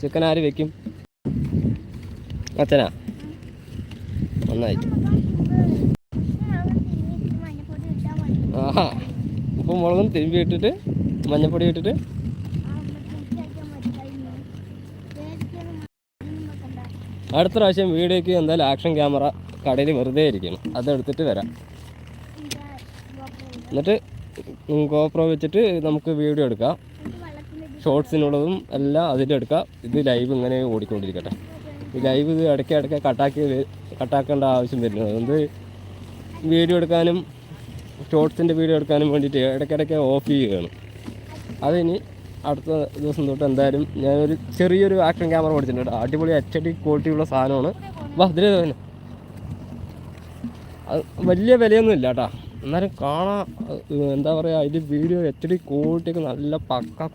Chicken ആര് വെക്കും? അച്ഛനാ? നന്നായി. ആഹാ, ഉപ്പും മുളകും തിരുമ്പി ഇട്ടിട്ട് മഞ്ഞപ്പൊടി ഇട്ടിട്ട് അടുത്ത പ്രാവശ്യം വീഡിയോക്ക് എന്തായാലും ആക്ഷൻ ക്യാമറ കടയിൽ വെറുതെ ഇരിക്കണം, അതെടുത്തിട്ട് വരാം. എന്നിട്ട് ഗോപ്രോ വെച്ചിട്ട് നമുക്ക് വീഡിയോ എടുക്കാം, ഷോർട്സിനുള്ളതും എല്ലാം അതിലെടുക്കാം. ഇത് ലൈവ് ഇങ്ങനെ ഓടിക്കൊണ്ടിരിക്കട്ടെ. ഈ ലൈവ് ഇത് ഇടയ്ക്ക് കട്ടാക്കേണ്ട ആവശ്യം വരുന്നത്, അതുകൊണ്ട് വീഡിയോ എടുക്കാനും ഷോർട്സിൻ്റെ വീഡിയോ എടുക്കാനും വേണ്ടിയിട്ട് ഇടയ്ക്കിടയ്ക്ക് ഓഫ് ചെയ്യുകയാണ്. അതിനി അടുത്ത ദിവസം തൊട്ട് എന്തായാലും ഞാനൊരു ചെറിയൊരു ആക്ഷൻ ക്യാമറ മേടിച്ചിട്ടുണ്ട്. അടിപൊളി HD ക്വാളിറ്റിയുള്ള സാധനമാണ്. ഇതിൽ തന്നെ അത് വലിയ വിലയൊന്നും ഇല്ല കേട്ടോ, എന്നാലും കാണാൻ എന്താ പറയുക, അതിൽ വീഡിയോ HD ക്വാളിറ്റിയൊക്കെ നല്ല പക്ക